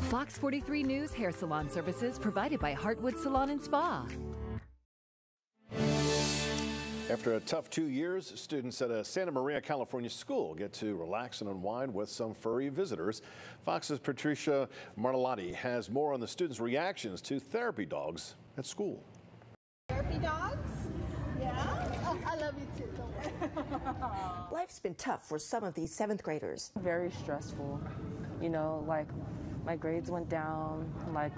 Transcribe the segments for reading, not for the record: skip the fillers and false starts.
Fox 43 News hair salon services provided by Heartwood Salon and Spa. After a tough 2 years, students at a Santa Maria, California school get to relax and unwind with some furry visitors. Fox's Patricia Martellotti has more on the students' reactions to therapy dogs at school. Therapy dogs? Yeah? Oh, I love you too. Life's been tough for some of these 7th graders. Very stressful. You know, like my grades went down, like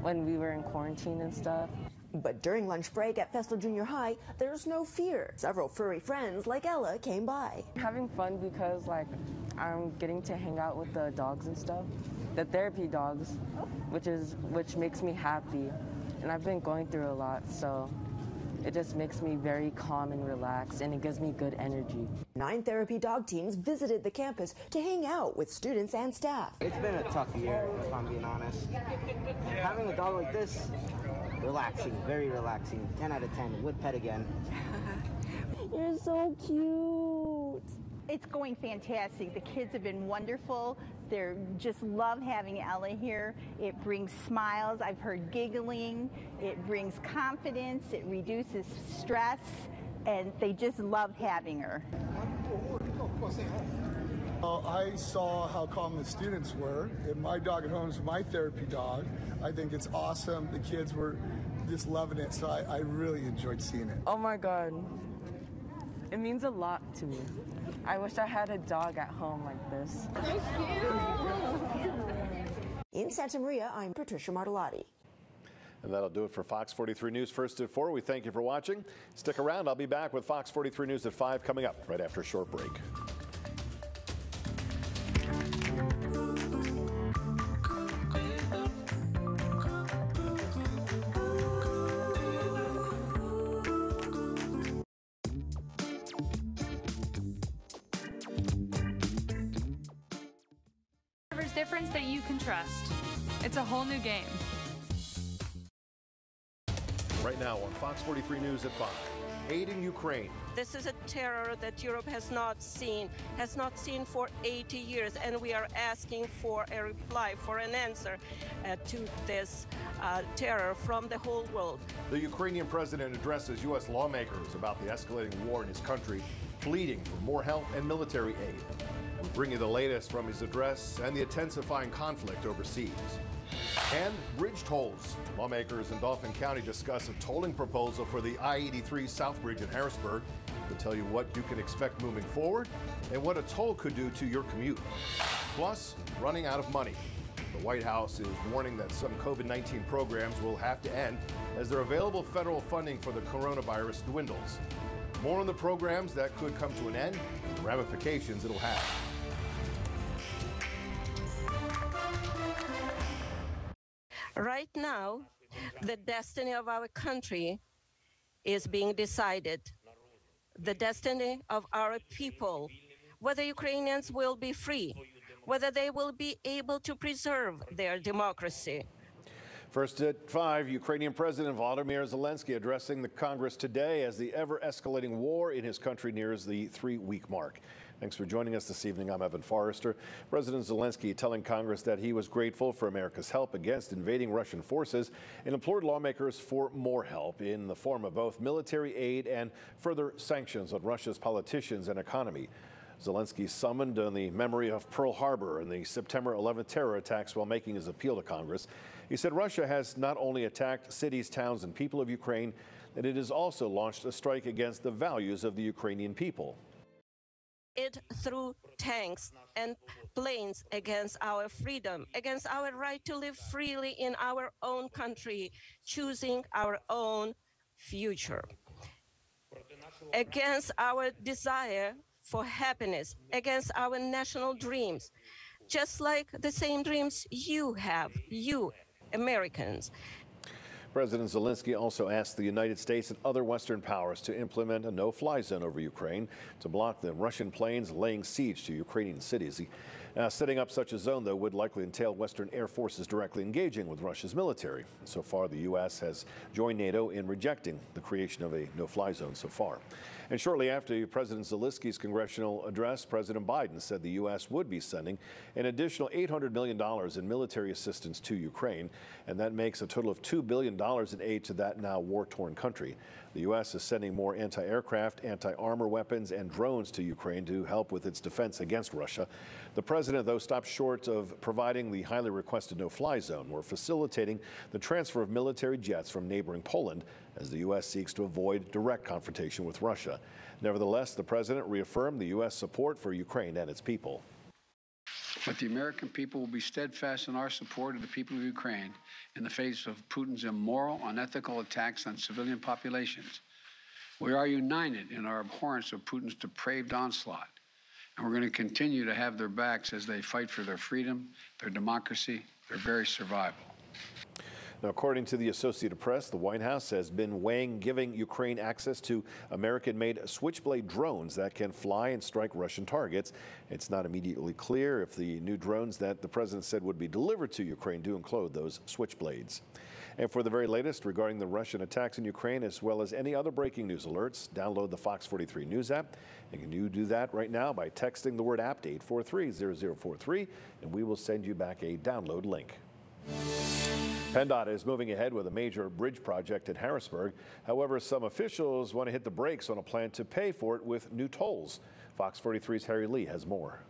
when we were in quarantine and stuff. But during lunch break at Festal Junior High, there's no fear. Several furry friends like Ella came by. Having fun because I'm getting to hang out with the dogs and stuff, the therapy dogs, which makes me happy. And I've been going through a lot, so it just makes me very calm and relaxed, and it gives me good energy. 9 therapy dog teams visited the campus to hang out with students and staff. It's been a tough year, if I'm being honest. Having a dog like this, relaxing, very relaxing. 10 out of 10, would pet again. You're so cute. It's going fantastic. The kids have been wonderful. They just love having Ella here. It brings smiles. I've heard giggling. It brings confidence. It reduces stress. And they just love having her. I saw how calm the students were, and my dog at home is my therapy dog. I think it's awesome. The kids were just loving it, so I really enjoyed seeing it. Oh my God. It means a lot to me. I wish I had a dog at home like this. In Santa Maria, I'm Patricia Martellotti. And that'll do it for Fox 43 News First at 4. We thank you for watching. Stick around. I'll be back with Fox 43 News at 5 coming up right after a short break. Difference that you can trust. It's a whole new game. Right now on Fox 43 News at 5. Aid in Ukraine. This is a terror that Europe has not seen for 80 years, and we are asking for a reply, for an answer to this terror from the whole world. The Ukrainian president addresses U.S. lawmakers about the escalating war in his country, pleading for more help and military aid. We'll bring you the latest from his address and the intensifying conflict overseas. And bridge tolls. Lawmakers in Dauphin County discuss a tolling proposal for the I-83 South Bridge in Harrisburg. We'll tell you what you can expect moving forward and what a toll could do to your commute. Plus, running out of money. The White House is warning that some COVID-19 programs will have to end as their available federal funding for the coronavirus dwindles. More on the programs that could come to an end and the ramifications it'll have. Right now, the destiny of our country is being decided. The destiny of our people, whether Ukrainians will be free, whether they will be able to preserve their democracy. First at 5, Ukrainian President Volodymyr Zelensky addressing the Congress today as the ever-escalating war in his country nears the 3-week mark. Thanks for joining us this evening. I'm Evan Forrester. President Zelensky telling Congress that he was grateful for America's help against invading Russian forces and implored lawmakers for more help in the form of both military aid and further sanctions on Russia's politicians and economy. Zelensky summoned on the memory of Pearl Harbor and the September 11th terror attacks while making his appeal to Congress. He said Russia has not only attacked cities, towns, and people of Ukraine, that it has also launched a strike against the values of the Ukrainian people. It threw tanks and planes against our freedom, against our right to live freely in our own country, choosing our own future, against our desire for happiness, against our national dreams, just like the same dreams you have, you Americans. President Zelensky also asked the United States and other Western powers to implement a no-fly zone over Ukraine to block the Russian planes laying siege to Ukrainian cities. He Setting up such a zone, though, would likely entail Western air forces directly engaging with Russia's military. So far, the U.S. has joined NATO in rejecting the creation of a no-fly zone so far. And shortly after President Zelensky's congressional address, President Biden said the U.S. would be sending an additional $800 million in military assistance to Ukraine, and that makes a total of $2 billion in aid to that now war-torn country. The U.S. is sending more anti-aircraft, anti-armor weapons, and drones to Ukraine to help with its defense against Russia. The president, though, stopped short of providing the highly requested no-fly zone. We're facilitating the transfer of military jets from neighboring Poland as the U.S. seeks to avoid direct confrontation with Russia. Nevertheless, the president reaffirmed the U.S. support for Ukraine and its people. But the American people will be steadfast in our support of the people of Ukraine in the face of Putin's immoral, unethical attacks on civilian populations. We are united in our abhorrence of Putin's depraved onslaught, and we're going to continue to have their backs as they fight for their freedom, their democracy, their very survival. Now, according to the Associated Press, the White House has been weighing giving Ukraine access to American-made Switchblade drones that can fly and strike Russian targets. It's not immediately clear if the new drones that the president said would be delivered to Ukraine do include those Switchblades. And for the very latest regarding the Russian attacks in Ukraine, as well as any other breaking news alerts, download the Fox 43 News app. And you do that right now by texting the word app to 843-0043, and we will send you back a download link. PennDOT is moving ahead with a major bridge project in Harrisburg. However, some officials want to hit the brakes on a plan to pay for it with new tolls. Fox 43's Harry Lee has more.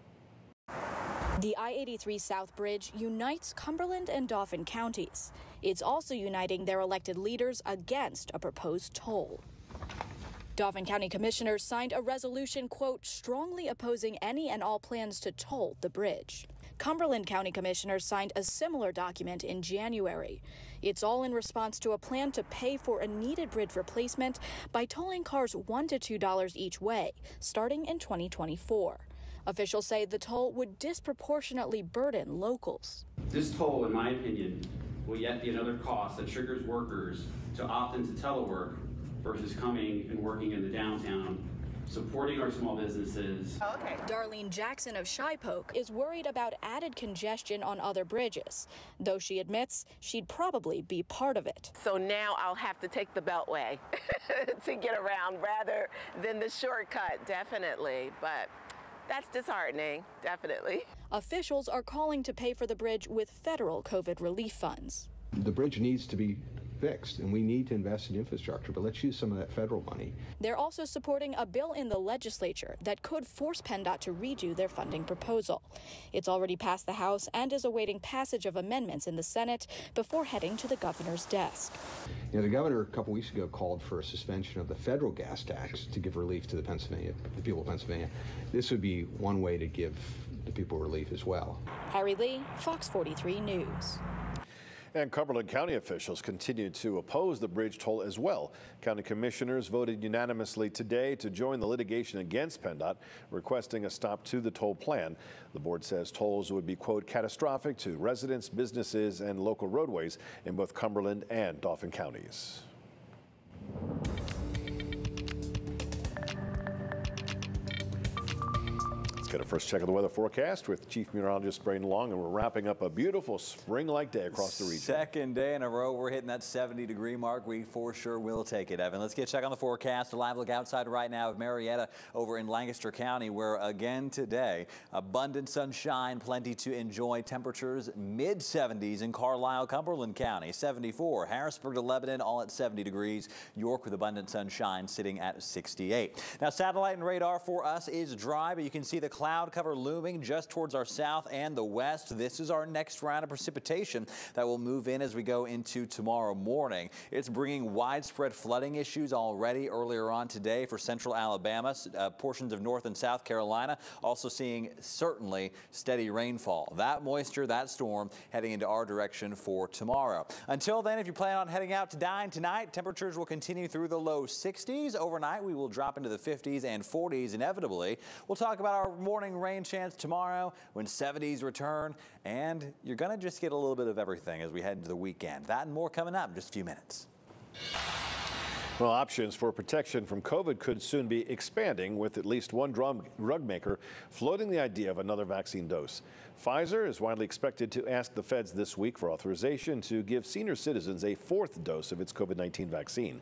The I-83 South Bridge unites Cumberland and Dauphin counties. It's also uniting their elected leaders against a proposed toll. Dauphin County commissioners signed a resolution, quote, strongly opposing any and all plans to toll the bridge. Cumberland County commissioners signed a similar document in January. It's all in response to a plan to pay for a needed bridge replacement by tolling cars $1 to $2 each way, starting in 2024. Officials say the toll would disproportionately burden locals. This toll, in my opinion, will yet be another cost that triggers workers to opt into telework versus coming and working in the downtown, supporting our small businesses. Okay. Darlene Jackson of Shipoke is worried about added congestion on other bridges, though she admits she'd probably be part of it. So now I'll have to take the Beltway to get around rather than the shortcut, definitely. But that's disheartening, definitely. Officials are calling to pay for the bridge with federal COVID relief funds. The bridge needs to be fixed, and we need to invest in infrastructure, but let's use some of that federal money. They're also supporting a bill in the legislature that could force PennDOT to redo their funding proposal. It's already passed the House and is awaiting passage of amendments in the Senate before heading to the governor's desk. You know, the governor a couple weeks ago called for a suspension of the federal gas tax to give relief to the people of Pennsylvania. This would be one way to give the people relief as well. Harry Lee, Fox 43 News. And Cumberland County officials continue to oppose the bridge toll as well. County commissioners voted unanimously today to join the litigation against PennDOT, requesting a stop to the toll plan. The board says tolls would be, quote, catastrophic to residents, businesses, and local roadways in both Cumberland and Dauphin counties. Get a first check of the weather forecast with Chief Meteorologist Braden Long, and we're wrapping up a beautiful spring-like day across the region. Second day in a row, we're hitting that 70-degree mark. We for sure will take it, Evan. Let's get a check on the forecast. A live look outside right now of Marietta over in Lancaster County, where again today, abundant sunshine, plenty to enjoy. Temperatures mid-70s in Carlisle, Cumberland County, 74. Harrisburg to Lebanon, all at 70 degrees. York with abundant sunshine sitting at 68. Now, satellite and radar for us is dry, but you can see the cloud cover looming just towards our south and the west. This is our next round of precipitation that will move in as we go into tomorrow morning. It's bringing widespread flooding issues already earlier on today for central Alabama, portions of North and South Carolina, also seeing certainly steady rainfall. That moisture, that storm heading into our direction for tomorrow. Until then, if you plan on heading out to dine tonight, temperatures will continue through the low 60s. Overnight, we will drop into the 50s and 40s inevitably. We'll talk about our morning rain chance tomorrow when 70s return, and you're going to just get a little bit of everything as we head into the weekend. That and more coming up in just a few minutes. Well, options for protection from COVID could soon be expanding, with at least one drug maker floating the idea of another vaccine dose. Pfizer is widely expected to ask the feds this week for authorization to give senior citizens a fourth dose of its COVID-19 vaccine.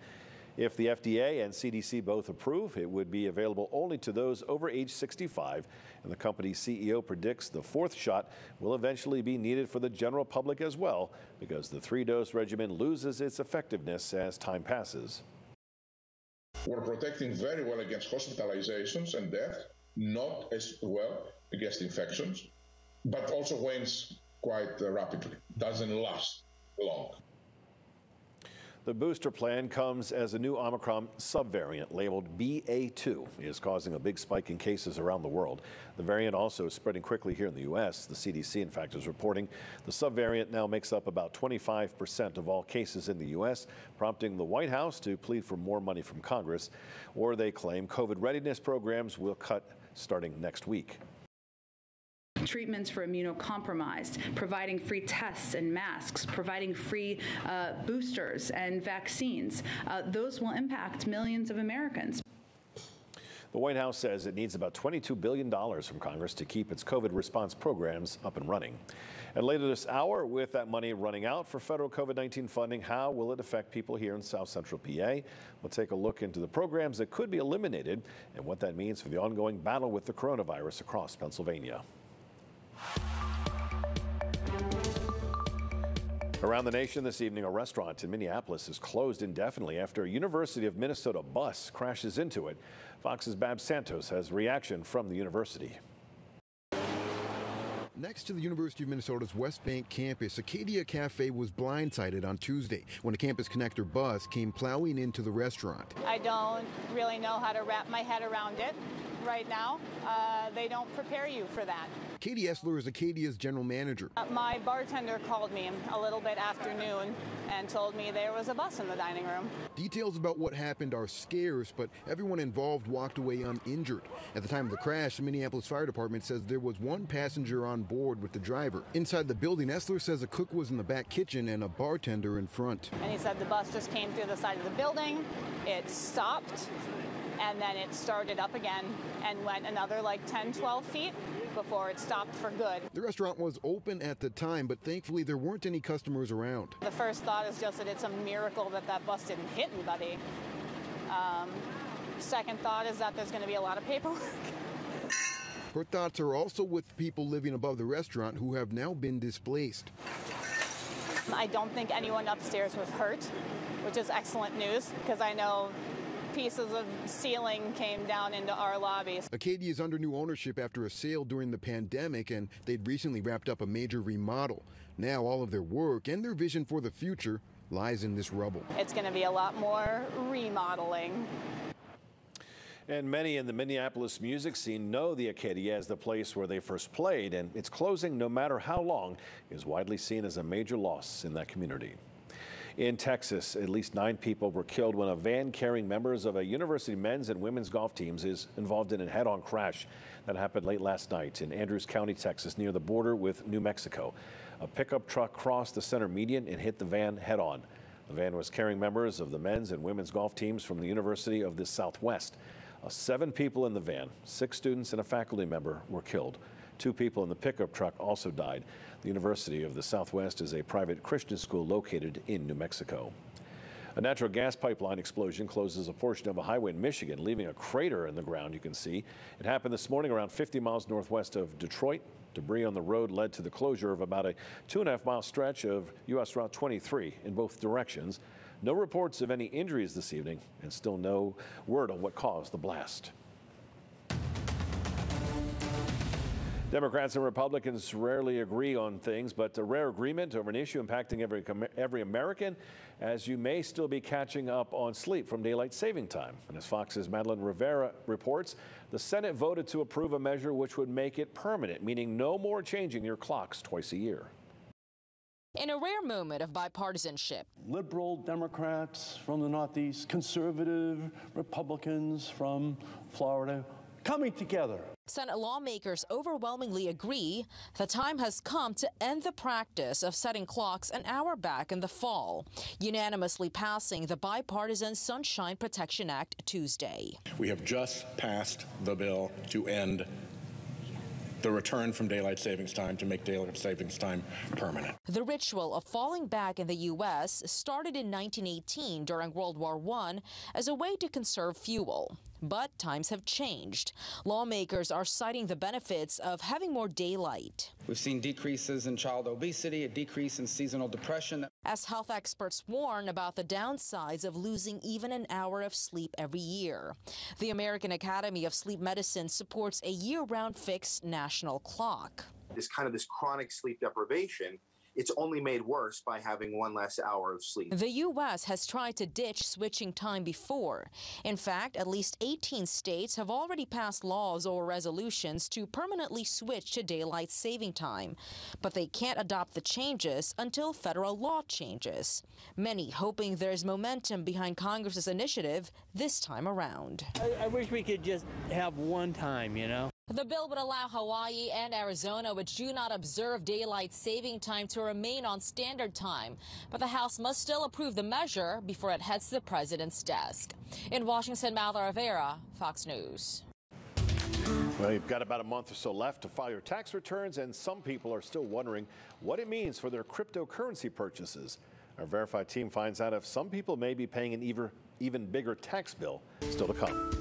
If the FDA and CDC both approve, it would be available only to those over age 65, and the company's CEO predicts the fourth shot will eventually be needed for the general public as well, because the three-dose regimen loses its effectiveness as time passes. We're protecting very well against hospitalizations and death, not as well against infections, but also wanes quite rapidly, doesn't last long. The booster plan comes as a new Omicron subvariant labeled BA2 is causing a big spike in cases around the world. The variant also is spreading quickly here in the U.S. The CDC, in fact, is reporting the subvariant now makes up about 25% of all cases in the U.S., prompting the White House to plead for more money from Congress, or they claim COVID readiness programs will cut starting next week. Treatments for immunocompromised, providing free tests and masks, providing free boosters and vaccines. Those will impact millions of Americans. The White House says it needs about $22 billion from Congress to keep its COVID response programs up and running. And later this hour, with that money running out for federal COVID-19 funding, how will it affect people here in South Central PA? We'll take a look into the programs that could be eliminated and what that means for the ongoing battle with the coronavirus across Pennsylvania. Around the nation this evening, a restaurant in Minneapolis is closed indefinitely after a University of Minnesota bus crashes into it. Fox's Bab Santos has reaction from the university. Next to the University of Minnesota's West Bank campus, Acadia Cafe was blindsided on Tuesday when a campus connector bus came plowing into the restaurant. I don't really know how to wrap my head around it right now. They don't prepare you for that. Katie Essler is Acadia's general manager. My bartender called me a little bit after noon and told me there was a bus in the dining room. Details about what happened are scarce, but everyone involved walked away uninjured. At the time of the crash, the Minneapolis Fire Department says there was one passenger on board with the driver. Inside the building, Essler says a cook was in the back kitchen and a bartender in front. And he said the bus just came through the side of the building, it stopped, and then it started up again and went another like 10, 12 feet before it stopped for good. The restaurant was open at the time, but thankfully there weren't any customers around. The first thought is just that it's a miracle that that bus didn't hit anybody. Second thought is that there's going to be a lot of paperwork. Her thoughts are also with people living above the restaurant who have now been displaced. I don't think anyone upstairs was hurt, which is excellent news because I know pieces of ceiling came down into our lobbies. Acadia is under new ownership after a sale during the pandemic, and they'd recently wrapped up a major remodel. Now all of their work and their vision for the future lies in this rubble. It's going to be a lot more remodeling. And many in the Minneapolis music scene know the Acadia as the place where they first played, and its closing, no matter how long, is widely seen as a major loss in that community. In Texas, at least 9 people were killed when a van carrying members of a university men's and women's golf teams is involved in a head-on crash. That happened late last night in Andrews County, Texas, near the border with New Mexico. A pickup truck crossed the center median and hit the van head-on. The van was carrying members of the men's and women's golf teams from the University of the Southwest. 7 people in the van, 6 students and a faculty member, were killed. 2 people in the pickup truck also died. The University of the Southwest is a private Christian school located in New Mexico. A natural gas pipeline explosion closes a portion of a highway in Michigan, leaving a crater in the ground you can see. It happened this morning around 50 miles northwest of Detroit. Debris on the road led to the closure of about a 2.5-mile stretch of U.S. Route 23 in both directions. No reports of any injuries this evening, and still no word on what caused the blast. Democrats and Republicans rarely agree on things, but a rare agreement over an issue impacting every American, as you may still be catching up on sleep from daylight saving time. And as Fox's Madeline Rivera reports, the Senate voted to approve a measure which would make it permanent, meaning no more changing your clocks twice a year. In a rare moment of bipartisanship, liberal Democrats from the Northeast, conservative Republicans from Florida, coming together. Senate lawmakers overwhelmingly agree the time has come to end the practice of setting clocks an hour back in the fall, unanimously passing the Bipartisan Sunshine Protection Act Tuesday. We have just passed the bill to end the return from daylight savings time to make daylight savings time permanent. The ritual of falling back in the U.S. started in 1918 during World War I as a way to conserve fuel. But times have changed. Lawmakers are citing the benefits of having more daylight. We've seen decreases in child obesity, a decrease in seasonal depression. As health experts warn about the downsides of losing even an hour of sleep every year. The American Academy of Sleep Medicine supports a year-round fixed national clock. This chronic sleep deprivation, it's only made worse by having one less hour of sleep. The U.S. has tried to ditch switching time before. In fact, at least 18 states have already passed laws or resolutions to permanently switch to daylight saving time. But they can't adopt the changes until federal law changes. Many hoping there's momentum behind Congress's initiative this time around. I wish we could just have one time, you know? The bill would allow Hawaii and Arizona, which do not observe daylight saving time, to remain on standard time. But the House must still approve the measure before it heads to the president's desk. In Washington, Malta Rivera, Fox News. Well, you've got about a month or so left to file your tax returns, and some people are still wondering what it means for their cryptocurrency purchases. Our Verify team finds out if some people may be paying an even bigger tax bill. Still to come.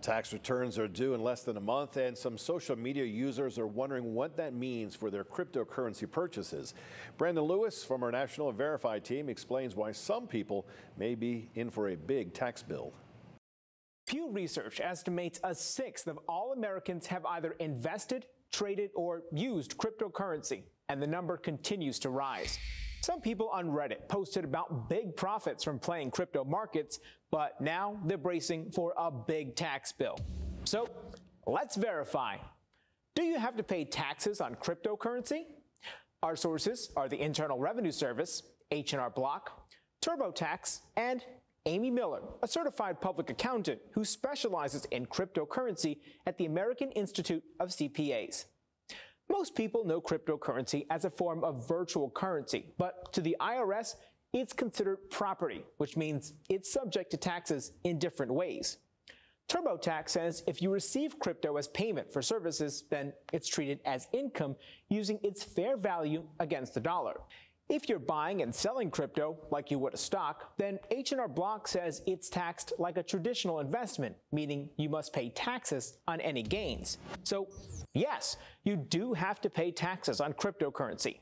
Tax returns are due in less than a month, and some social media users are wondering what that means for their cryptocurrency purchases. Brandon Lewis from our National Verify team explains why some people may be in for a big tax bill. Pew Research estimates a sixth of all Americans have either invested, traded, or used cryptocurrency, and the number continues to rise. Some people on Reddit posted about big profits from playing crypto markets, but now they're bracing for a big tax bill. So let's verify. Do you have to pay taxes on cryptocurrency? Our sources are the Internal Revenue Service, H&R Block, TurboTax, and Amy Miller, a certified public accountant who specializes in cryptocurrency at the American Institute of CPAs. Most people know cryptocurrency as a form of virtual currency, but to the IRS, it's considered property, which means it's subject to taxes in different ways. TurboTax says if you receive crypto as payment for services, then it's treated as income using its fair value against the dollar. If you're buying and selling crypto like you would a stock, then H&R Block says it's taxed like a traditional investment, meaning you must pay taxes on any gains. So, yes, you do have to pay taxes on cryptocurrency.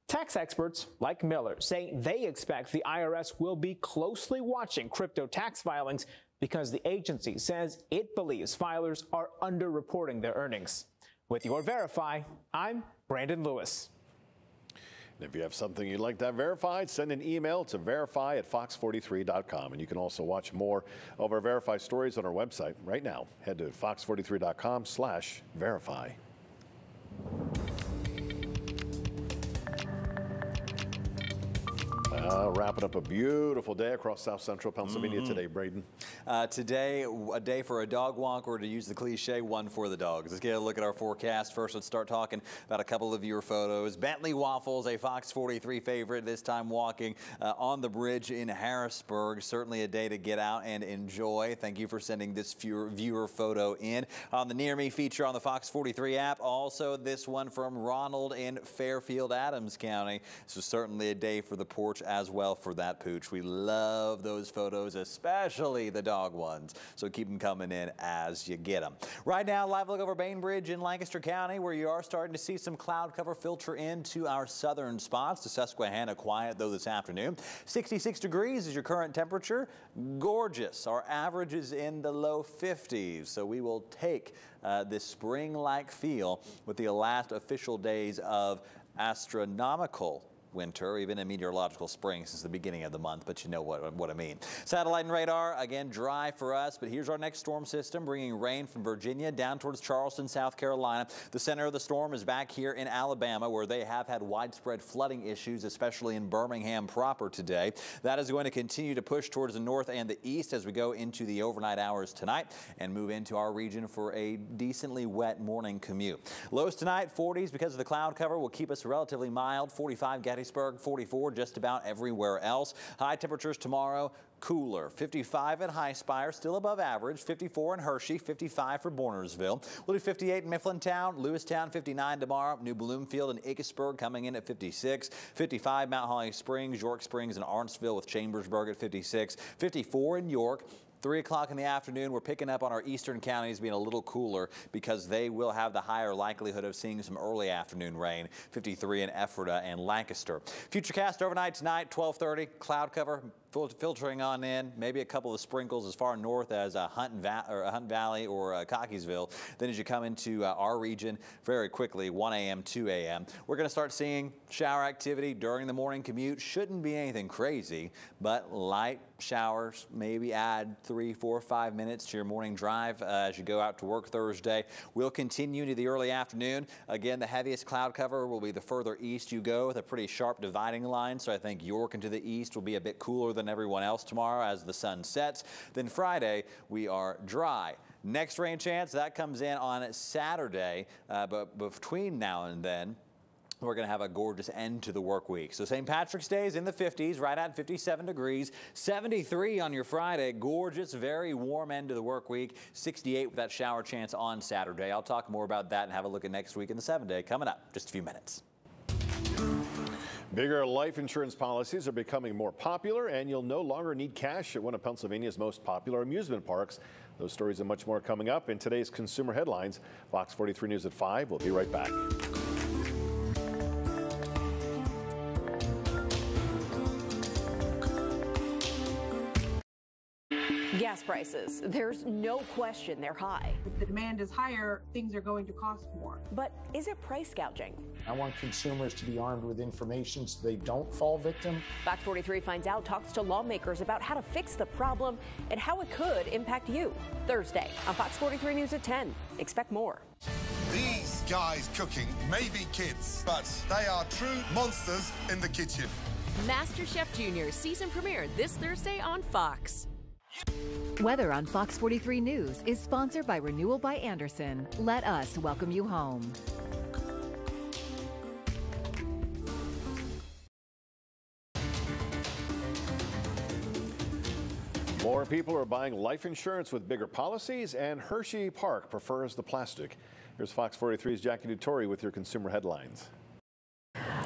Tax experts like Miller say they expect the IRS will be closely watching crypto tax filings because the agency says it believes filers are underreporting their earnings. With your Verify, I'm Brandon Lewis. And if you have something you'd like to have verified, send an email to verify@fox43.com. And you can also watch more of our Verify stories on our website right now. Head to fox43.com/verify. Wrapping up a beautiful day across South Central Pennsylvania today, Braden. Today, a day for a dog walk, or to use the cliche, one for the dogs. Let's get a look at our forecast. First, let's start talking about a couple of your photos. Bentley Waffles, a Fox 43 favorite, this time walking on the bridge in Harrisburg. Certainly a day to get out and enjoy. Thank you for sending this viewer photo in. On the Near Me feature on the Fox 43 app, also this one from Ronald in Fairfield, Adams County. This was certainly a day for the porch as well for that pooch. We love those photos, especially the dog ones. So keep them coming in as you get them. Right now, live look over Bainbridge in Lancaster County, where you are starting to see some cloud cover filter into our southern spots. The Susquehanna quiet though this afternoon. 66 degrees is your current temperature. Gorgeous. Our average is in the low 50s. So we will take this spring-like feel with the last official days of astronomical winter, even a meteorological spring since the beginning of the month, but you know what I mean. Satellite and radar, again, dry for us, but here's our next storm system, bringing rain from Virginia down towards Charleston, South Carolina. The center of the storm is back here in Alabama, where they have had widespread flooding issues, especially in Birmingham proper today. That is going to continue to push towards the north and the east as we go into the overnight hours tonight and move into our region for a decently wet morning commute. Lows tonight, 40s because of the cloud cover will keep us relatively mild. 45 Gettysburg, 44 just about everywhere else. High temperatures tomorrow. Cooler, 55 at High Spire, still above average, 54 in Hershey, 55 for Bornersville. We'll do 58 in Mifflintown, Lewistown 59 tomorrow, New Bloomfield and Akesburg coming in at 56, 55 Mount Holly Springs, York Springs and Arntsville with Chambersburg at 56, 54 in York. 3 o'clock in the afternoon, we're picking up on our eastern counties being a little cooler because they will have the higher likelihood of seeing some early afternoon rain. 53 in Ephrata and Lancaster. Futurecast overnight tonight, 12:30, cloud cover filtering on in, maybe a couple of sprinkles as far north as Hunt Valley or Cockeysville. Then as you come into our region very quickly, 1 a.m., 2 a.m., we're going to start seeing shower activity during the morning commute. Shouldn't be anything crazy, but light showers, maybe add 3, 4, 5 minutes to your morning drive as you go out to work Thursday. We'll continue into the early afternoon. Again, the heaviest cloud cover will be the further east you go with a pretty sharp dividing line. So I think York and to the east will be a bit cooler than everyone else tomorrow as the sun sets. Then Friday, we are dry. Next rain chance, that comes in on Saturday, but between now and then, we're going to have a gorgeous end to the work week. So St. Patrick's Day is in the 50s, right at 57 degrees. 73 on your Friday. Gorgeous, very warm end to the work week. 68 with that shower chance on Saturday. I'll talk more about that and have a look at next week in the 7-day coming up just a few minutes. Bigger life insurance policies are becoming more popular, and you'll no longer need cash at one of Pennsylvania's most popular amusement parks. Those stories and much more coming up in today's Consumer Headlines. Fox 43 News at 5. We'll be right back. Gas prices, there's no question they're high. If the demand is higher, things are going to cost more. But is it price gouging? I want consumers to be armed with information so they don't fall victim. Fox 43 Finds Out talks to lawmakers about how to fix the problem and how it could impact you. Thursday on Fox 43 News at 10. Expect more. These guys cooking may be kids, but they are true monsters in the kitchen. MasterChef Junior season premiere this Thursday on Fox. Weather on Fox 43 News is sponsored by Renewal by Andersen. Let us welcome you home. More people are buying life insurance with bigger policies, and Hershey Park prefers the plastic. Here's Fox 43's Jackie Dutori with your Consumer Headlines.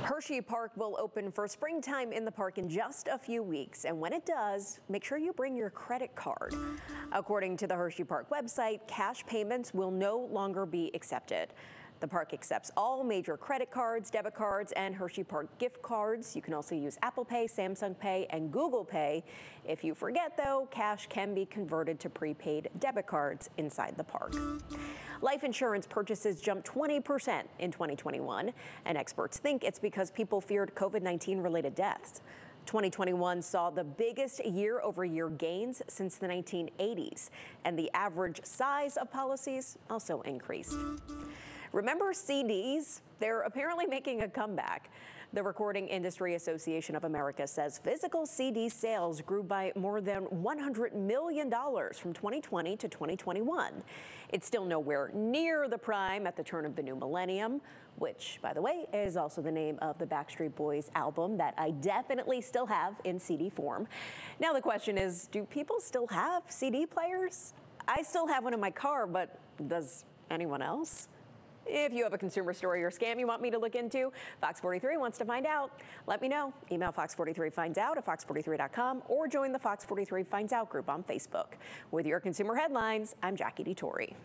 Hershey Park will open for springtime in the park in just a few weeks, and when it does, make sure you bring your credit card. According to the Hershey Park website, cash payments will no longer be accepted. The park accepts all major credit cards, debit cards, and Hershey Park gift cards. You can also use Apple Pay, Samsung Pay, and Google Pay. If you forget, though, cash can be converted to prepaid debit cards inside the park. Life insurance purchases jumped 20% in 2021, and experts think it's because people feared COVID-19 related deaths. 2021 saw the biggest year-over-year gains since the 1980s, and the average size of policies also increased. Remember CDs? They're apparently making a comeback. The Recording Industry Association of America says physical CD sales grew by more than $100 million from 2020 to 2021. It's still nowhere near the prime at the turn of the new millennium, which, by the way, is also the name of the Backstreet Boys album that I definitely still have in CD form. Now the question is, do people still have CD players? I still have one in my car, but does anyone else? If you have a consumer story or scam you want me to look into, Fox 43 wants to find out. Let me know. Email fox43findout at fox43.com or join the Fox 43 Finds Out group on Facebook. With your Consumer Headlines, I'm Jackie Dutori.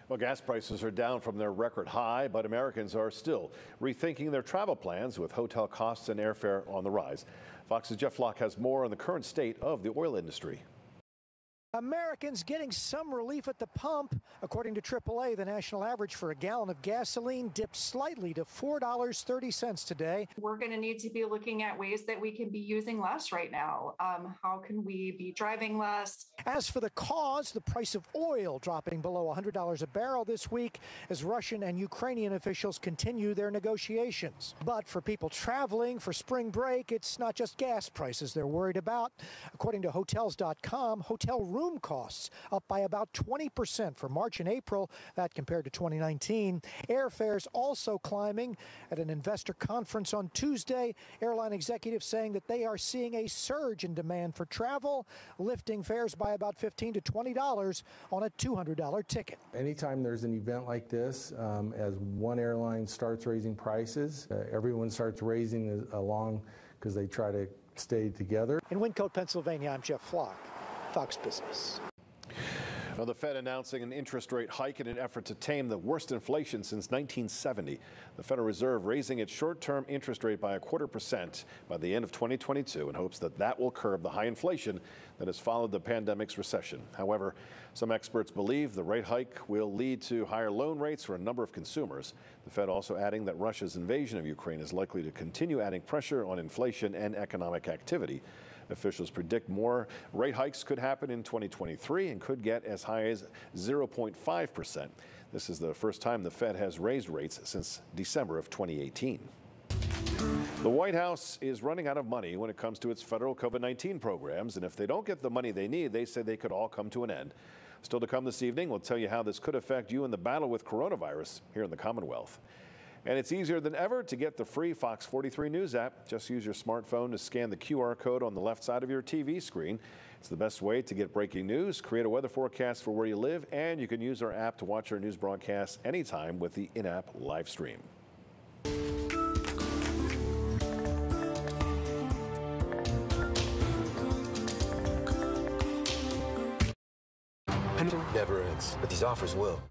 Well, gas prices are down from their record high, but Americans are still rethinking their travel plans with hotel costs and airfare on the rise. Fox's Jeff Locke has more on the current state of the oil industry. Americans getting some relief at the pump. According to AAA, the national average for a gallon of gasoline dipped slightly to $4.30 today. We're going to need to be looking at ways that we can be using less right now. How can we be driving less? As for the cause, the price of oil dropping below $100 a barrel this week as Russian and Ukrainian officials continue their negotiations. But for people traveling for spring break, it's not just gas prices they're worried about. According to Hotels.com, hotel room costs up by about 20% for March and April, that compared to 2019. Airfares also climbing. At an investor conference on Tuesday, airline executives saying that they are seeing a surge in demand for travel, lifting fares by about $15 to $20 on a $200 ticket. Anytime there's an event like this, as one airline starts raising prices, everyone starts raising along because they try to stay together. In Wyncote, Pennsylvania, I'm Jeff Flock, Fox Business. Well, the Fed announcing an interest rate hike in an effort to tame the worst inflation since 1970. The Federal Reserve raising its short-term interest rate by 0.25% by the end of 2022 in hopes that that will curb the high inflation that has followed the pandemic's recession. However, some experts believe the rate hike will lead to higher loan rates for a number of consumers. The Fed also adding that Russia's invasion of Ukraine is likely to continue adding pressure on inflation and economic activity. Officials predict more rate hikes could happen in 2023 and could get as high as 0.5%. This is the first time the Fed has raised rates since December of 2018. The White House is running out of money when it comes to its federal COVID-19 programs, and if they don't get the money they need, they say they could all come to an end. Still to come this evening, we'll tell you how this could affect you in the battle with coronavirus here in the Commonwealth. And it's easier than ever to get the free Fox 43 News app. Just use your smartphone to scan the QR code on the left side of your TV screen. It's the best way to get breaking news, create a weather forecast for where you live, and you can use our app to watch our news broadcasts anytime with the in-app live stream. Never ends, but these offers will.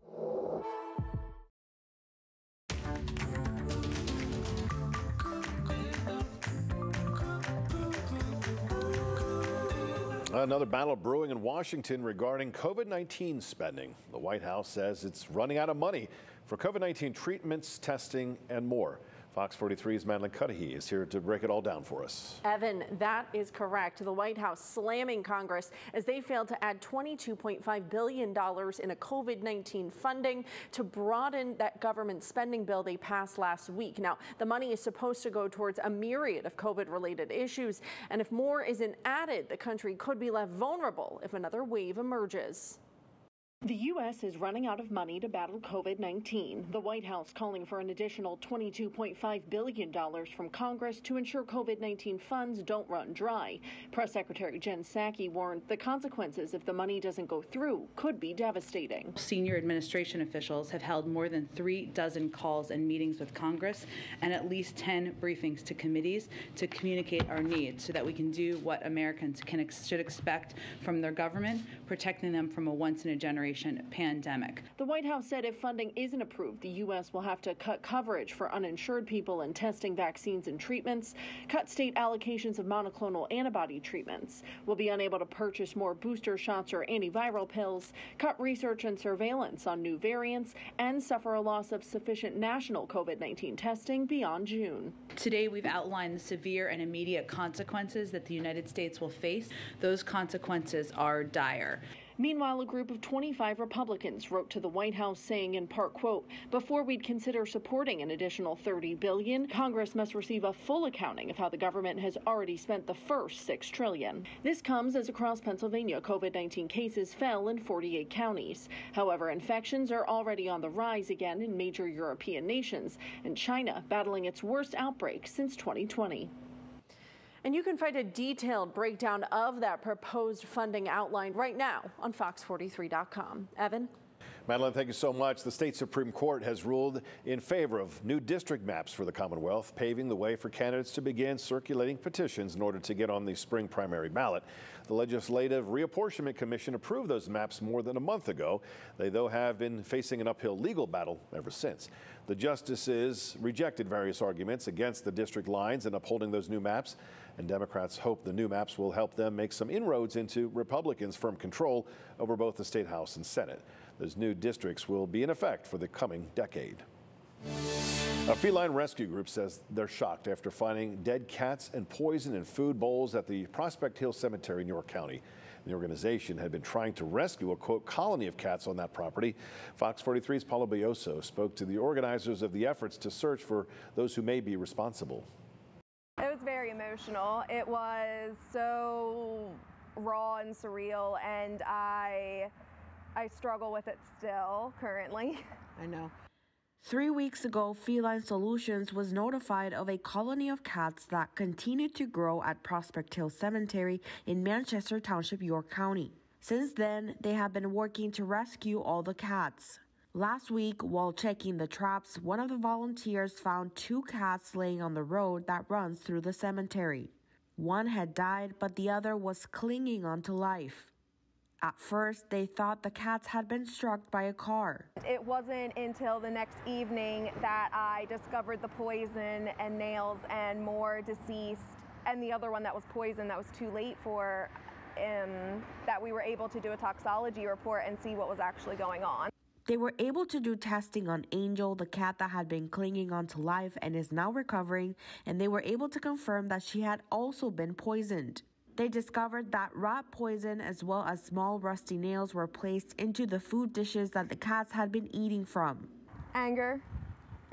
Another battle brewing in Washington regarding COVID-19 spending. The White House says it's running out of money for COVID-19 treatments, testing, and more. Fox 43's Madeline Cudahy is here to break it all down for us. Evan, that is correct. The White House slamming Congress as they failed to add $22.5 billion in a COVID-19 funding to broaden that government spending bill they passed last week. Now, the money is supposed to go towards a myriad of COVID-related issues, and if more isn't added, the country could be left vulnerable if another wave emerges. The U.S. is running out of money to battle COVID-19. The White House calling for an additional $22.5 billion from Congress to ensure COVID-19 funds don't run dry. Press Secretary Jen Psaki warned the consequences if the money doesn't go through could be devastating. Senior administration officials have held more than 36 calls and meetings with Congress and at least 10 briefings to committees to communicate our needs so that we can do what Americans should expect from their government, protecting them from a once-in-a-generation pandemic. The White House said if funding isn't approved, the U.S. will have to cut coverage for uninsured people in testing, vaccines, and treatments, cut state allocations of monoclonal antibody treatments, will be unable to purchase more booster shots or antiviral pills, cut research and surveillance on new variants, and suffer a loss of sufficient national COVID-19 testing beyond June. Today, we've outlined the severe and immediate consequences that the United States will face. Those consequences are dire. Meanwhile, a group of 25 Republicans wrote to the White House saying in part, quote, before we'd consider supporting an additional $30 billion, Congress must receive a full accounting of how the government has already spent the first $6 trillion. This comes as across Pennsylvania, COVID-19 cases fell in 48 counties. However, infections are already on the rise again in major European nations, and China battling its worst outbreak since 2020. And you can find a detailed breakdown of that proposed funding outlined right now on fox43.com. Evan? Madeline, thank you so much. The state Supreme Court has ruled in favor of new district maps for the Commonwealth, paving the way for candidates to begin circulating petitions in order to get on the spring primary ballot. The Legislative Reapportionment Commission approved those maps more than a month ago. They, though, have been facing an uphill legal battle ever since. The justices rejected various arguments against the district lines and upholding those new maps. And Democrats hope the new maps will help them make some inroads into Republicans' firm control over both the state House and Senate. Those new districts will be in effect for the coming decade. A feline rescue group says they're shocked after finding dead cats and poison in food bowls at the Prospect Hill Cemetery in York County. The organization had been trying to rescue a, quote, colony of cats on that property. Fox 43's Paula Bioso spoke to the organizers of the efforts to search for those who may be responsible. It was very emotional. It was so raw and surreal, and I struggle with it still currently. I know. 3 weeks ago, Feline Solutions was notified of a colony of cats that continued to grow at Prospect Hill Cemetery in Manchester Township, York County. Since then, they have been working to rescue all the cats. Last week, while checking the traps, one of the volunteers found 2 cats laying on the road that runs through the cemetery. One had died, but the other was clinging on to life. At first, they thought the cats had been struck by a car. It wasn't until the next evening that I discovered the poison and nails and more deceased, and the other one that was poisoned that was too late for, that we were able to do a toxology report and see what was actually going on. They were able to do testing on Angel, the cat that had been clinging on to life and is now recovering, and they were able to confirm that she had also been poisoned. They discovered that rat poison as well as small rusty nails were placed into the food dishes that the cats had been eating from. Anger.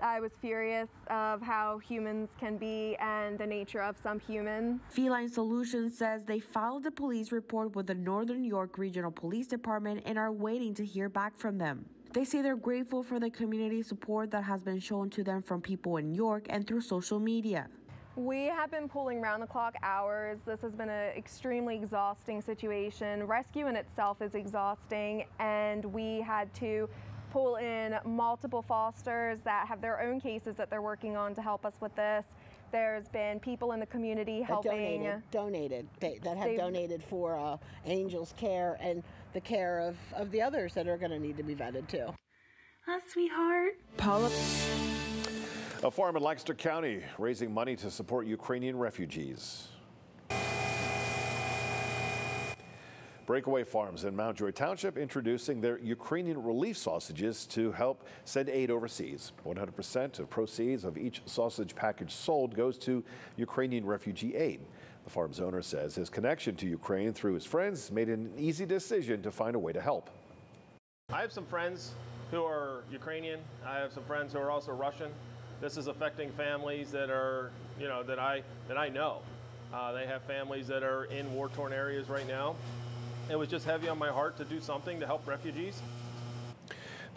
I was furious of how humans can be and the nature of some humans. Feline Solutions says they filed a police report with the Northern York Regional Police Department and are waiting to hear back from them. They say they're grateful for the community support that has been shown to them from people in York and through social media. We have been pulling round-the-clock hours. This has been an extremely exhausting situation. Rescue in itself is exhausting, and we had to pull in multiple fosters that have their own cases that they're working on to help us with this. There's been people in the community helping. That have donated for Angel's care and the care of the others that are going to need to be vetted too. Sweetheart. Paula. A farm in Lancaster County raising money to support Ukrainian refugees. Breakaway Farms in Mount Joy Township introducing their Ukrainian relief sausages to help send aid overseas. 100% of proceeds of each sausage package sold goes to Ukrainian refugee aid. The farm's owner says his connection to Ukraine through his friends made an easy decision to find a way to help. I have some friends who are Ukrainian. I have some friends who are also Russian. This is affecting families that are, that I know. They have families that are in war-torn areas right now. It was just heavy on my heart to do something to help refugees.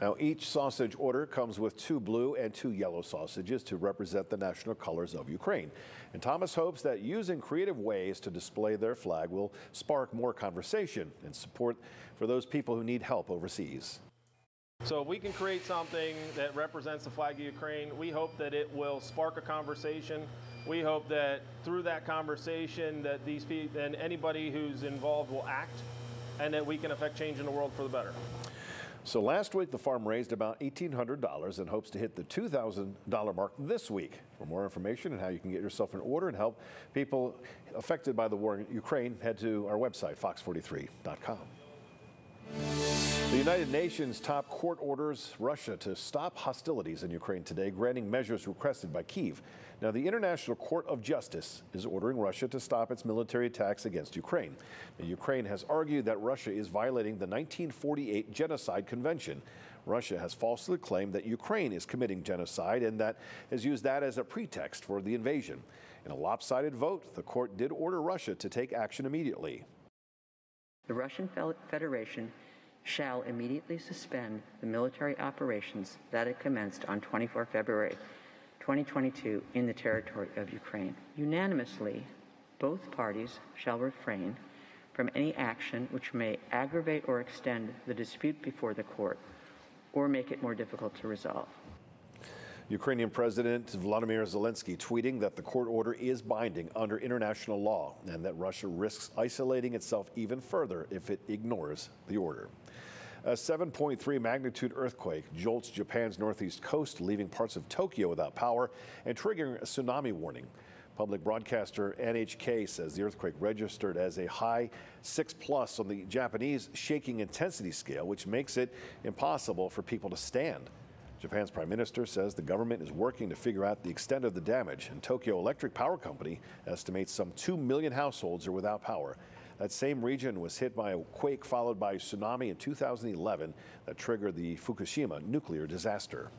Now, each sausage order comes with 2 blue and 2 yellow sausages to represent the national colors of Ukraine. And Thomas hopes that using creative ways to display their flag will spark more conversation and support for those people who need help overseas. So if we can create something that represents the flag of Ukraine, we hope that it will spark a conversation. We hope that through that conversation that these people and anybody who's involved will act, and that we can affect change in the world for the better. So last week, the farm raised about $1,800 and hopes to hit the $2,000 mark this week. For more information on how you can get yourself an order and help people affected by the war in Ukraine, head to our website, fox43.com. The United Nations top court orders Russia to stop hostilities in Ukraine today, granting measures requested by Kyiv. Now, the International Court of Justice is ordering Russia to stop its military attacks against Ukraine. Now, Ukraine has argued that Russia is violating the 1948 Genocide Convention. Russia has falsely claimed that Ukraine is committing genocide and that has used that as a pretext for the invasion. In a lopsided vote, the court did order Russia to take action immediately. The Russian Federation shall immediately suspend the military operations that it commenced on 24 February 2022 in the territory of Ukraine. Unanimously, both parties shall refrain from any action which may aggravate or extend the dispute before the court or make it more difficult to resolve. Ukrainian President Volodymyr Zelensky tweeting that the court order is binding under international law and that Russia risks isolating itself even further if it ignores the order. A 7.3 magnitude earthquake jolts Japan's northeast coast, leaving parts of Tokyo without power and triggering a tsunami warning. Public broadcaster NHK says the earthquake registered as a high 6+ on the Japanese shaking intensity scale, which makes it impossible for people to stand. Japan's prime minister says the government is working to figure out the extent of the damage, and Tokyo Electric Power Company estimates some 2 million households are without power. That same region was hit by a quake followed by a tsunami in 2011 that triggered the Fukushima nuclear disaster.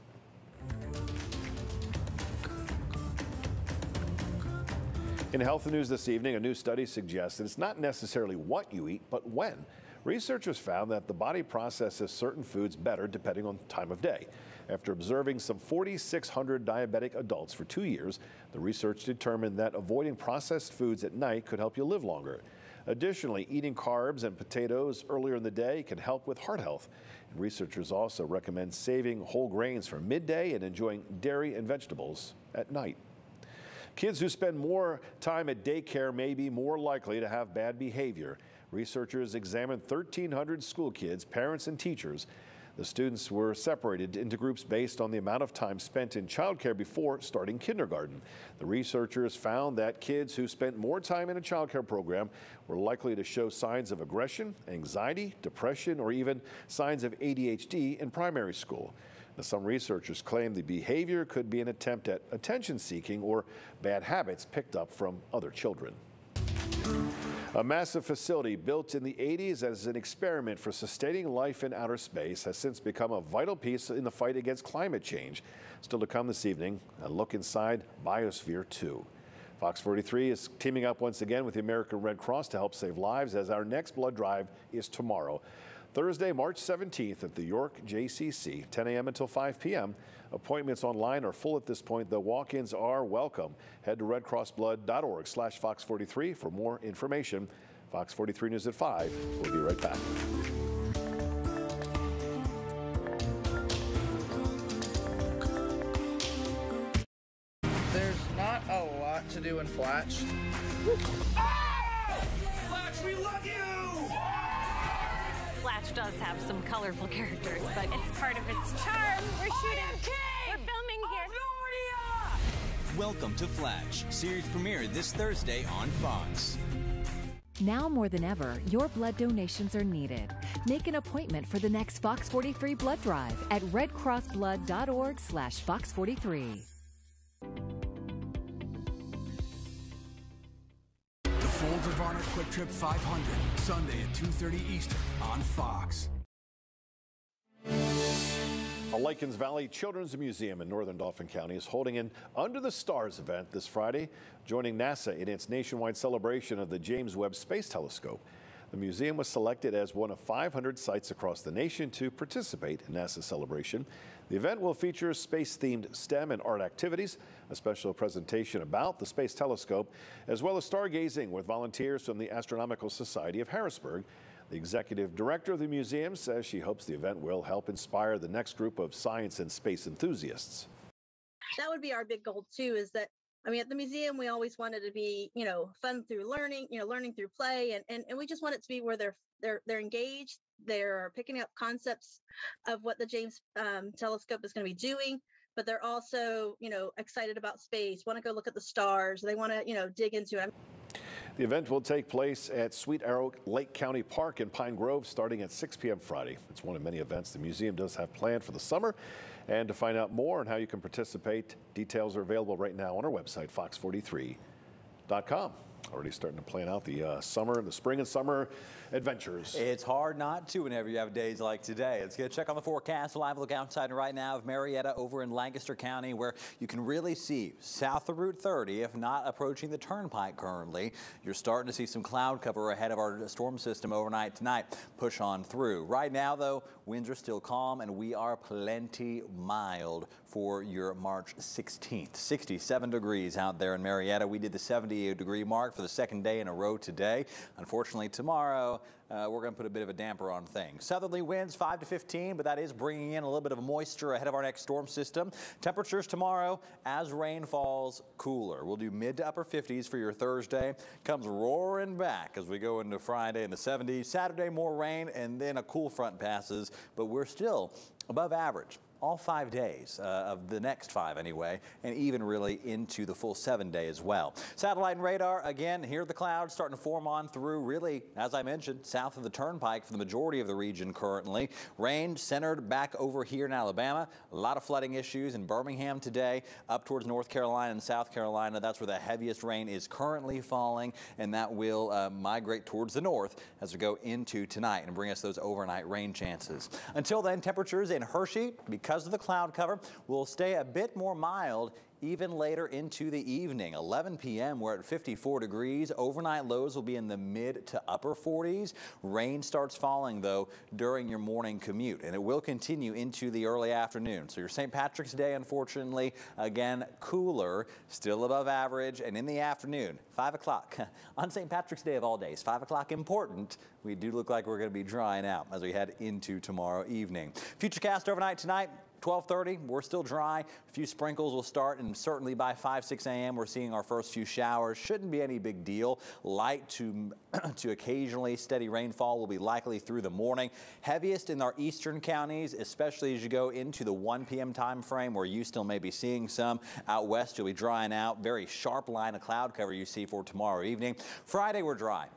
In health news this evening, a new study suggests that it's not necessarily what you eat, but when. Researchers found that the body processes certain foods better depending on time of day. After observing some 4,600 diabetic adults for 2 years, the research determined that avoiding processed foods at night could help you live longer. Additionally, eating carbs and potatoes earlier in the day can help with heart health. And researchers also recommend saving whole grains for midday and enjoying dairy and vegetables at night. Kids who spend more time at daycare may be more likely to have bad behavior. Researchers examined 1,300 school kids, parents, and teachers. The students were separated into groups based on the amount of time spent in childcare before starting kindergarten. The researchers found that kids who spent more time in a childcare program were likely to show signs of aggression, anxiety, depression, or even signs of ADHD in primary school. Now, some researchers claim the behavior could be an attempt at attention-seeking or bad habits picked up from other children. A massive facility built in the 80s as an experiment for sustaining life in outer space has since become a vital piece in the fight against climate change. Still to come this evening, a look inside Biosphere 2. Fox 43 is teaming up once again with the American Red Cross to help save lives, as our next blood drive is tomorrow, Thursday, March 17th at the York JCC, 10 a.m. until 5 p.m. Appointments online are full at this point, though walk-ins are welcome. Head to redcrossblood.org/Fox43 for more information. Fox 43 News at 5. We'll be right back. There's not a lot to do in Flatch. Flatch, we love you! Flatch does have some colorful characters, but it's part of its charm. We're shooting. We're filming here. Welcome to Flatch, series premiere this Thursday on Fox. Now more than ever, your blood donations are needed. Make an appointment for the next Fox 43 blood drive at redcrossblood.org/Fox43. Folds of Honor Quick Trip 500, Sunday at 2:30 Eastern on Fox. The Lycans Valley Children's Museum in northern Dauphin County is holding an Under the Stars event this Friday, joining NASA in its nationwide celebration of the James Webb Space Telescope. The museum was selected as one of 500 sites across the nation to participate in NASA's celebration. The event will feature space-themed STEM and art activities, a special presentation about the Space Telescope, as well as stargazing with volunteers from the Astronomical Society of Harrisburg. The executive director of the museum says she hopes the event will help inspire the next group of science and space enthusiasts. That would be our big goal too, is that, I mean, at the museum, we always wanted to be, fun through learning, learning through play. And we just want it to be where they're engaged. They're picking up concepts of what the James telescope is going to be doing, but they're also, excited about space, want to go look at the stars. They want to, dig into it. The event will take place at Sweet Arrow Lake County Park in Pine Grove starting at 6 p.m. Friday. It's one of many events the museum does have planned for the summer. And to find out more on how you can participate, details are available right now on our website, fox43.com. Already starting to plan out the spring and summer adventures. It's hard not to whenever you have days like today. Let's get a check on the forecast. Live look outside right now of Marietta over in Lancaster County, where you can really see south of Route 30, if not approaching the turnpike currently. You're starting to see some cloud cover ahead of our storm system overnight tonight. Push on through. Right now, though, winds are still calm and we are plenty mild for your March 16th. 67 degrees out there in Marietta. We did the 78-degree mark for the second day in a row today. Unfortunately, tomorrow, we're going to put a bit of a damper on things. Southerly winds 5 to 15, but that is bringing in a little bit of moisture ahead of our next storm system. Temperatures tomorrow, as rain falls, cooler. We'll do mid to upper 50s for your Thursday. Comes roaring back as we go into Friday in the 70s. Saturday, more rain, and then a cool front passes, but we're still above average all 5 days of the next 5 anyway, and even really into the full 7-day as well. Satellite and radar, again, here the clouds starting to form on through really, as I mentioned, south of the Turnpike for the majority of the region currently. Rain centered back over here in Alabama. A lot of flooding issues in Birmingham today, up towards North Carolina and South Carolina. That's where the heaviest rain is currently falling, and that will migrate towards the north as we go into tonight and bring us those overnight rain chances. Until then, temperatures in Hershey, because of the cloud cover, will stay a bit more mild even later into the evening. 11 p.m. we're at 54 degrees. Overnight lows will be in the mid to upper 40s. Rain starts falling though during your morning commute, and it will continue into the early afternoon. So your St. Patrick's Day, unfortunately, again, cooler, still above average, and in the afternoon, 5 o'clock on St. Patrick's Day of all days, 5 o'clock important. We do look like we're going to be drying out as we head into tomorrow evening. Futurecast overnight tonight. 12:30, we're still dry. A few sprinkles will start, and certainly by 5, 6 a.m. we're seeing our first few showers. Shouldn't be any big deal. Light to occasionally steady rainfall will be likely through the morning. Heaviest in our eastern counties, especially as you go into the 1 p.m. time frame where you still may be seeing some. Out west, you'll be drying out. Very sharp line of cloud cover you see for tomorrow evening. Friday, we're dry.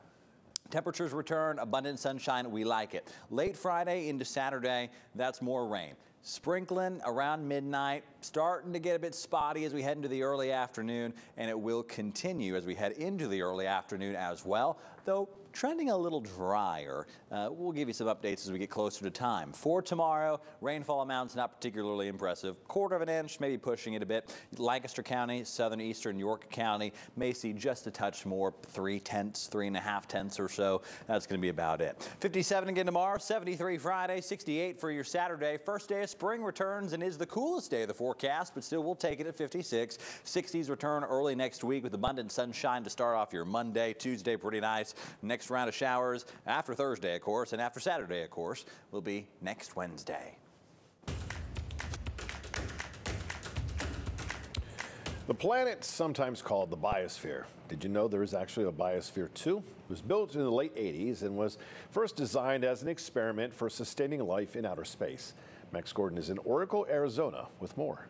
Temperatures return, abundant sunshine, we like it. Late Friday into Saturday, that's more rain. Sprinkling around midnight, starting to get a bit spotty as we head into the early afternoon, and it will continue as we head into the early afternoon as well, though trending a little drier. We'll give you some updates as we get closer to time. For tomorrow, rainfall amounts not particularly impressive. 1/4 inch, maybe pushing it a bit. Lancaster County, southern eastern York County may see just a touch more, 3.5 tenths or so. That's going to be about it. 57 again tomorrow, 73 Friday, 68 for your Saturday. First day of spring returns and is the coolest day of the forecast, but still we'll take it at 56. 60s return early next week with abundant sunshine to start off your Monday. Tuesday, pretty nice. Next round of showers after Thursday, of course, and after Saturday, of course, will be next Wednesday. The planet, sometimes called the biosphere. Did you know there is actually a biosphere 2? It was built in the late 80s and was first designed as an experiment for sustaining life in outer space. Max Gordon is in Oracle, Arizona with more.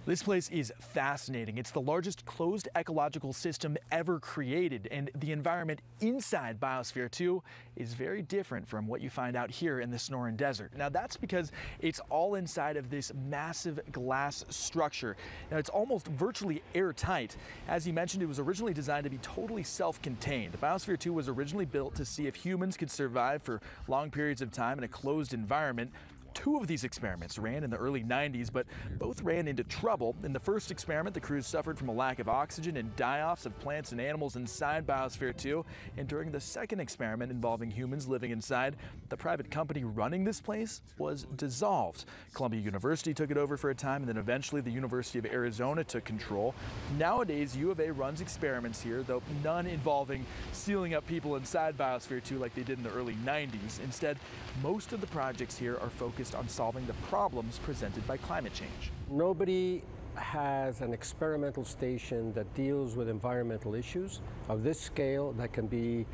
This place is fascinating. It's the largest closed ecological system ever created, and the environment inside Biosphere 2 is very different from what you find out here in the Sonoran Desert. Now that's because it's all inside of this massive glass structure. Now it's almost virtually airtight. As you mentioned, it was originally designed to be totally self-contained. Biosphere 2 was originally built to see if humans could survive for long periods of time in a closed environment. 2 of these experiments ran in the early 90s, but both ran into trouble. In the first experiment, the crews suffered from a lack of oxygen and die-offs of plants and animals inside Biosphere 2. And during the second experiment involving humans living inside, the private company running this place was dissolved. Columbia University took it over for a time, and then eventually the University of Arizona took control. Nowadays, U of A runs experiments here, though none involving sealing up people inside Biosphere 2 like they did in the early 90s. Instead, most of the projects here are focused on solving the problems presented by climate change. Nobody has an experimental station that deals with environmental issues of this scale that can be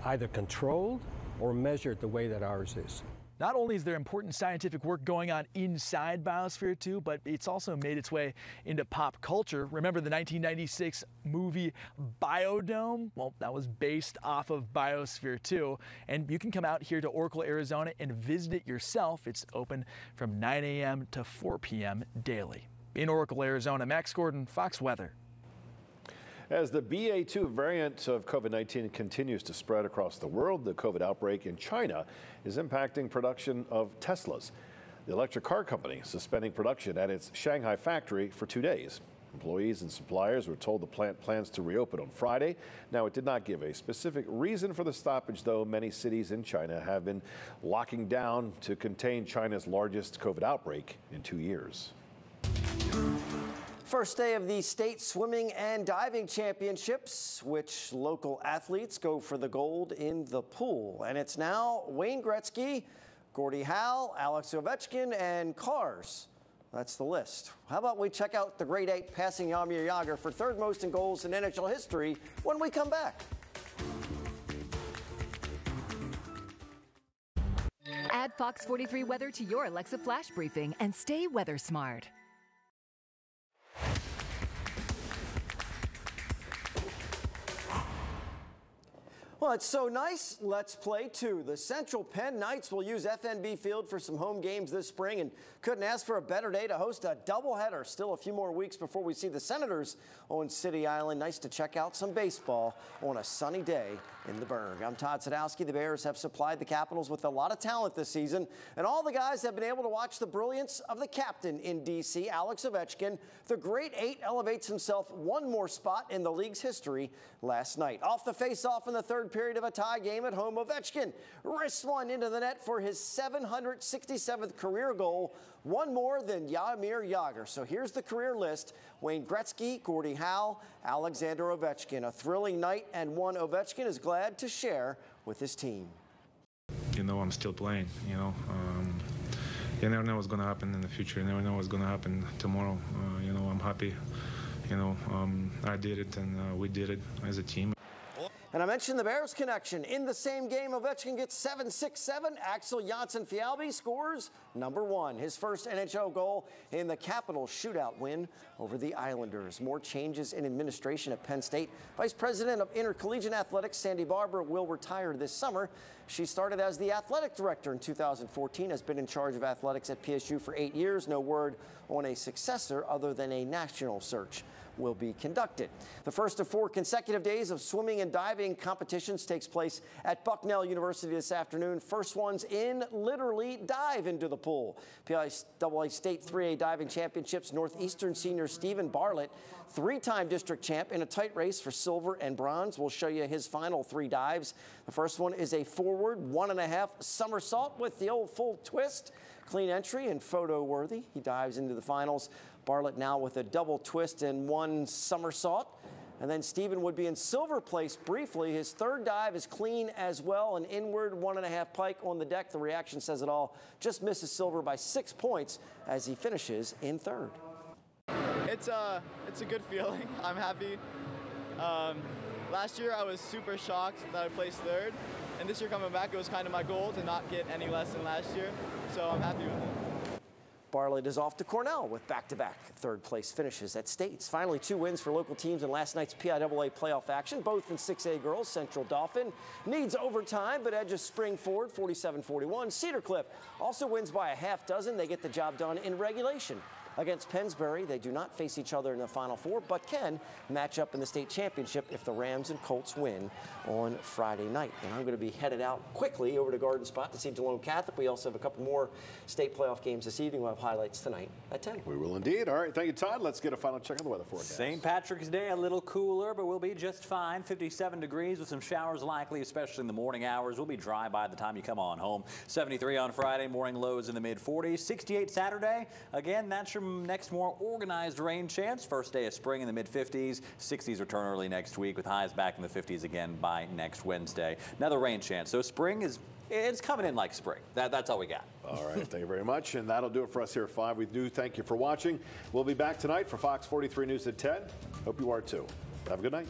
either controlled or measured the way that ours is. Not only is there important scientific work going on inside Biosphere 2, but it's also made its way into pop culture. Remember the 1996 movie Biodome? Well, that was based off of Biosphere 2, and you can come out here to Oracle, Arizona and visit it yourself. It's open from 9 a.m. to 4 p.m. daily. In Oracle, Arizona, Max Gordon, Fox Weather. As the BA2 variant of COVID-19 continues to spread across the world, the COVID outbreak in China is impacting production of Teslas. The electric car company is suspending production at its Shanghai factory for 2 days. Employees and suppliers were told the plant plans to reopen on Friday. Now, it did not give a specific reason for the stoppage, though many cities in China have been locking down to contain China's largest COVID outbreak in 2 years. First day of the state swimming and diving championships, which local athletes go for the gold in the pool. And it's now Wayne Gretzky, Gordie Howe, Alex Ovechkin, and Cars. That's the list. How about we check out the grade 8 passing Jaromir Jagr for third most in goals in NHL history when we come back. Add Fox 43 weather to your Alexa flash briefing and stay weather smart. Well, it's so nice. Let's play too. The Central Penn Knights will use FNB Field for some home games this spring and couldn't ask for a better day to host a doubleheader. Still a few more weeks before we see the Senators on City Island. Nice to check out some baseball on a sunny day in the Berg. I'm Todd Sadowski. The Bears have supplied the Capitals with a lot of talent this season, and all the guys have been able to watch the brilliance of the captain in D.C., Alex Ovechkin. The Great Eight elevates himself one more spot in the league's history last night. Off the face-off in the third period of a tie game at home, Ovechkin wrists one into the net for his 767th career goal, one more than Jaromir Jagr. So here's the career list: Wayne Gretzky, Gordie Howe, Alexander Ovechkin. A thrilling night, and one Ovechkin is glad to share with his team. You know, I'm still playing, you know. You never know what's going to happen in the future. You never know what's going to happen tomorrow. You know, I'm happy. You know, I did it, and we did it as a team. And I mentioned the Bears connection. In the same game, Ovechkin gets 7-6-7. Axel Janssen-Fjällby scores number one, his first NHL goal in the Capitals shootout win over the Islanders. More changes in administration at Penn State. Vice President of Intercollegiate Athletics, Sandy Barber, will retire this summer. She started as the athletic director in 2014, has been in charge of athletics at PSU for 8 years. No word on a successor other than a national search will be conducted. The first of 4 consecutive days of swimming and diving competitions takes place at Bucknell University this afternoon. First ones in literally dive into the pool. PIAA State 3A Diving Championships, Northeastern senior Stephen Bartlett, 3-time district champ, in a tight race for silver and bronze. We'll show you his final 3 dives. The first one is a forward 1.5 somersault with the old full twist. Clean entry and photo worthy. He dives into the finals. Bartlett now with a double twist and 1 somersault. And then Stephen would be in silver place briefly. His third dive is clean as well, an inward 1.5 pike on the deck. The reaction says it all. Just misses silver by 6 points as he finishes in third. It's a good feeling. I'm happy. Last year I was super shocked that I placed third, and this year coming back, it was kind of my goal to not get any less than last year, so I'm happy with it. Bartlett is off to Cornell with back-to-back third-place finishes at States. Finally, 2 wins for local teams in last night's PIAA playoff action, both in 6A girls. Central Dauphin needs overtime, but edges Springford 47-41. Cedar Cliff also wins by a half dozen. They get the job done in regulation. Against Pennsbury, they do not face each other in the Final Four, but can match up in the state championship if the Rams and Colts win on Friday night. And I'm going to be headed out quickly over to Garden Spot to see Delone Catholic. We also have a couple more state playoff games this evening. We'll have highlights tonight at 10. We will indeed. All right, thank you, Todd. Let's get a final check on the weather forecast. St. Patrick's Day, a little cooler, but we'll be just fine. 57 degrees with some showers likely, especially in the morning hours. We'll be dry by the time you come on home. 73 on Friday, morning lows in the mid-40s. 68 Saturday. Again, that's your next more organized rain chance. First day of spring in the mid-50s. 60s return early next week with highs back in the 50s again by next Wednesday. Another rain chance. So spring it's coming in like spring. That's all we got. All right, thank you very much. And that'll do it for us here at 5. We do thank you for watching. We'll be back tonight for Fox 43 News at 10. Hope you are too. Have a good night.